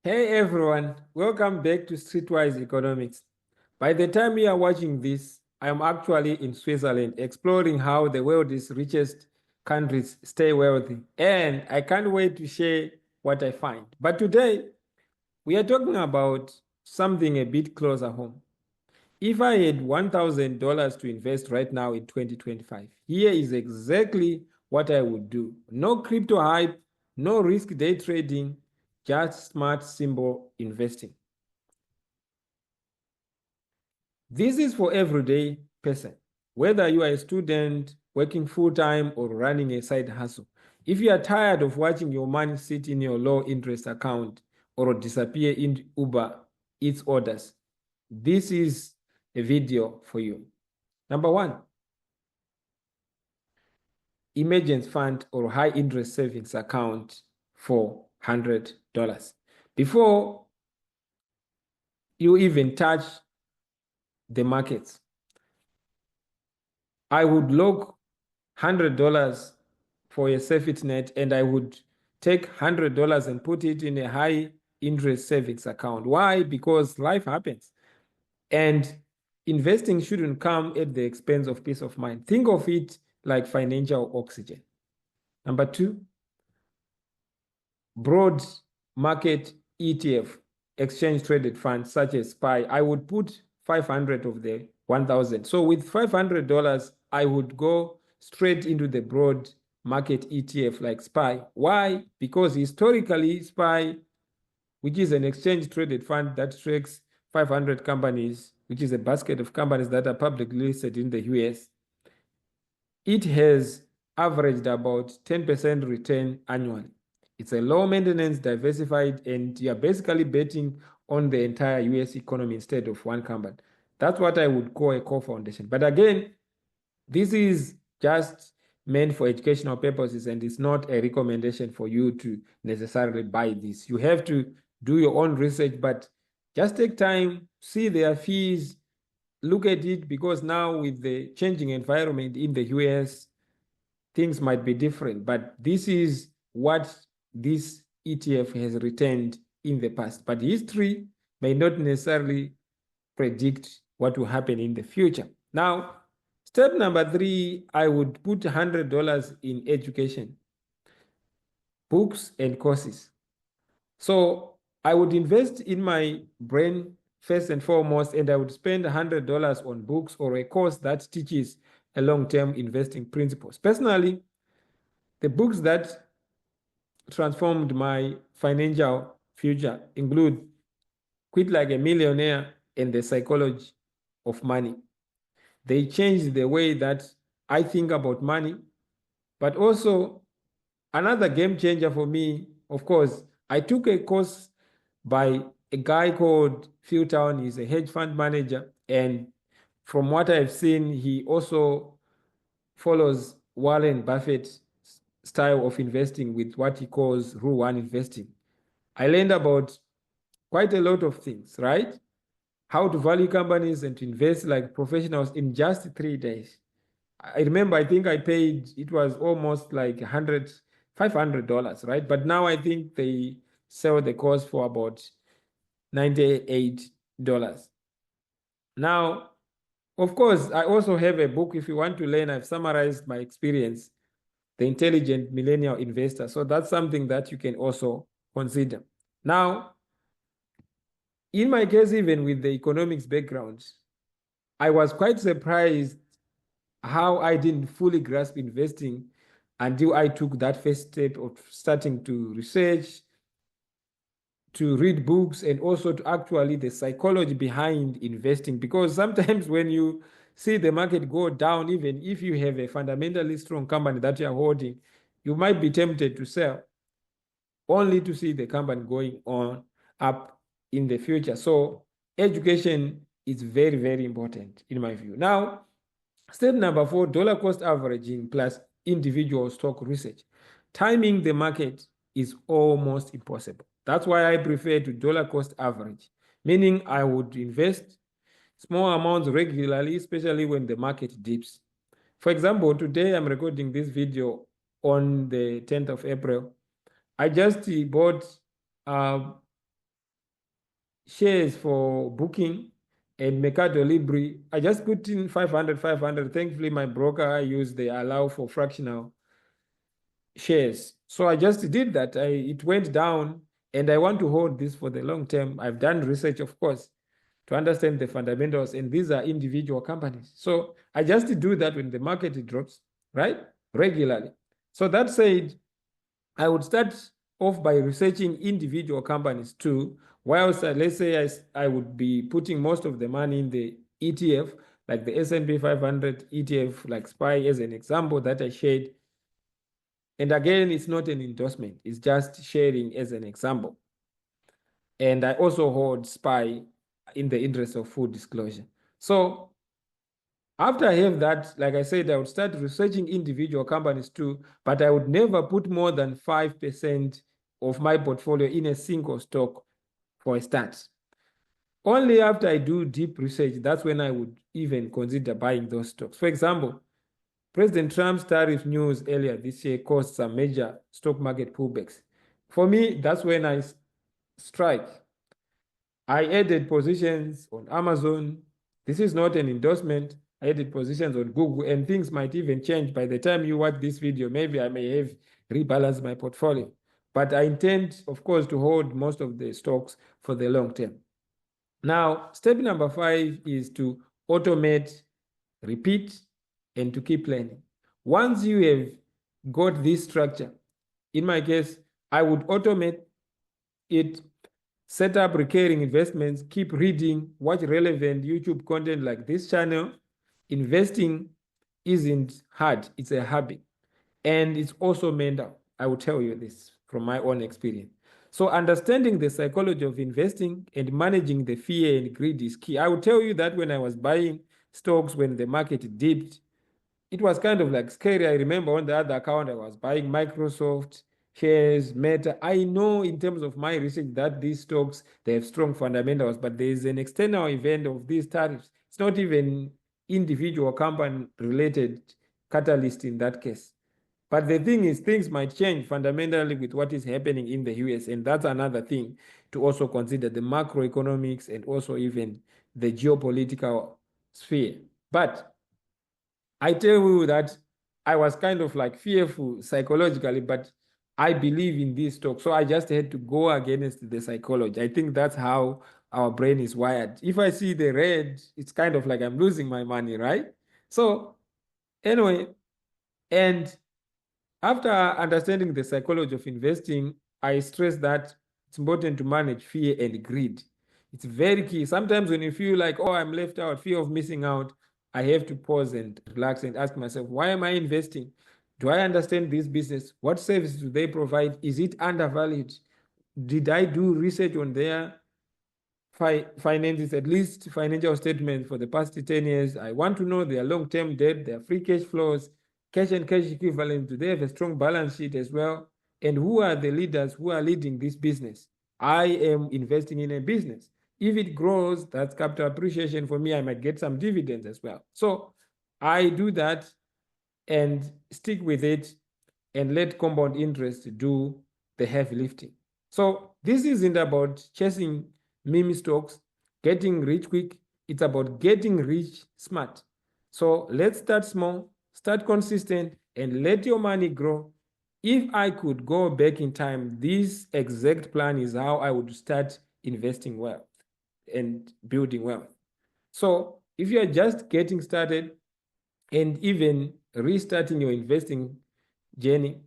Hey everyone, welcome back to Streetwise Economics. By the time you are watching this, I am actually in Switzerland exploring how the world's richest countries stay wealthy, and I can't wait to share what I find. But today, we are talking about something a bit closer home. If I had $1,000 to invest right now in 2025, here is exactly what I would do. No crypto hype, no risk day trading, just smart, simple investing. This is for everyday person, whether you are a student, working full-time, or running a side hustle. If you are tired of watching your money sit in your low interest account or disappear in Uber Eats orders, this is a video for you. Number one, emergency fund or high interest savings account for $100. Before you even touch the markets, I would lock $100 for a safety net, and I would take $100 and put it in a high interest savings account. Why? Because life happens. And investing shouldn't come at the expense of peace of mind. Think of it like financial oxygen. Number two, broad market ETF, exchange traded funds such as SPY. I would put 500 of the 1,000. So with $500, I would go straight into the broad market ETF like SPY. Why? Because historically, SPY, which is an exchange traded fund that tracks 500 companies, which is a basket of companies that are publicly listed in the US, it has averaged about 10% return annually. It's a low maintenance, diversified, and you're basically betting on the entire US economy instead of one company. That's what I would call a core foundation. But again, this is just meant for educational purposes, and it's not a recommendation for you to necessarily buy this. You have to do your own research, but just take time, see their fees, look at it, because now with the changing environment in the US, things might be different. But this is what this ETF has returned in the past. But history may not necessarily predict what will happen in the future. Now, step number three, I would put $100 in education, books and courses. So I would invest in my brain first and foremost, and I would spend $100 on books or a course that teaches a long-term investing principles. Personally, the books that transformed my financial future include Quit Like a Millionaire and The Psychology of Money. They changed the way that I think about money, but also another game changer for me, of course, I took a course by a guy called Phil Town. He's a hedge fund manager. And from what I've seen, he also follows Warren Buffett's style of investing with what he calls Rule One investing. I learned about quite a lot of things, right? How to value companies and to invest like professionals in just 3 days. I remember, I think I paid, it was almost like $500, right? But now I think they sell the course for about $98. Now, of course, I also have a book. If you want to learn, I've summarized my experience, The Intelligent Millennial Investor. So that's something that you can also consider. Now, in my case, even with the economics background, I was quite surprised how I didn't fully grasp investing until I took that first step of starting to research, to read books, and also to actually the psychology behind investing. Because sometimes when you see the market go down, even if you have a fundamentally strong company that you're holding, you might be tempted to sell only to see the company going on up in the future. So education is very, very important in my view. Now, step number four, dollar cost averaging plus individual stock research. Timing the market is almost impossible. That's why I prefer to dollar cost average, meaning I would invest small amounts regularly, especially when the market dips. For example, today I'm recording this video on the 10th of April. I just bought shares for booking and Mercado Libre. I just put in 500, 500. Thankfully, my broker I use, they allow for fractional shares. So I just did that. It went down and I want to hold this for the long term. I've done research, of course, to understand the fundamentals, and these are individual companies. So I just do that when the market drops, right? Regularly. So that said, I would start off by researching individual companies too. Whilst let's say I would be putting most of the money in the ETF, like the S&P 500 ETF, like SPY as an example that I shared. And again, it's not an endorsement, it's just sharing as an example. And I also hold SPY in the interest of full disclosure. So after I have that, like I said, I would start researching individual companies too, but I would never put more than 5% of my portfolio in a single stock for a start. Only after I do deep research, that's when I would even consider buying those stocks. For example, President Trump's tariff news earlier this year caused some major stock market pullbacks. For me, that's when I strike. I added positions on Amazon. This is not an endorsement. I added positions on Google, and things might even change by the time you watch this video. Maybe I may have rebalanced my portfolio. But I intend, of course, to hold most of the stocks for the long term. Now, step number 5 is to automate, repeat, and to keep learning. Once you have got this structure, in my case, I would automate it, set up recurring investments, keep reading, watch relevant YouTube content like this channel. Investing isn't hard, it's a habit. And it's also mental. I will tell you this from my own experience. So understanding the psychology of investing and managing the fear and greed is key. I will tell you that when I was buying stocks when the market dipped, it was kind of like scary. I remember on the other account, I was buying Microsoft shares, Meta. I know in terms of my research that these stocks, they have strong fundamentals, but there is an external event of these tariffs. It's not even individual company related catalyst in that case. But the thing is, things might change fundamentally with what is happening in the US. And that's another thing to also consider, the macroeconomics and also even the geopolitical sphere. But I tell you that I was kind of like fearful psychologically, but I believe in this talk. So I just had to go against the psychology. I think that's how our brain is wired. If I see the red, it's kind of like I'm losing my money, right? So anyway, and after understanding the psychology of investing, I stress that it's important to manage fear and greed. It's very key. Sometimes when you feel like, oh, I'm left out, fear of missing out, I have to pause and relax and ask myself, why am I investing? Do I understand this business? What services do they provide? Is it undervalued? Did I do research on their finances, at least financial statements for the past 10 years? I want to know their long-term debt, their free cash flows, cash and cash equivalent. Do they have a strong balance sheet as well? And who are the leaders who are leading this business? I am investing in a business. If it grows, that's capital appreciation for me. I might get some dividends as well. So I do that and stick with it and let compound interest do the heavy lifting. So this isn't about chasing meme stocks, getting rich quick. It's about getting rich smart. So let's start small, start consistent, and let your money grow. If I could go back in time, this exact plan is how I would start investing wealth and building wealth. So if you are just getting started and even restarting your investing journey,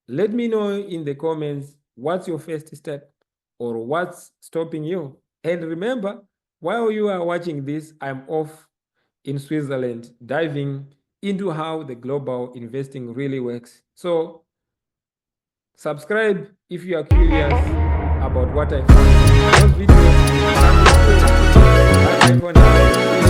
let me know in the comments what's your first step or what's stopping you. And remember, while you are watching this, I'm off in Switzerland diving into how the global investing really works. So subscribe if you are curious about what I found. Those videos. Bye for now.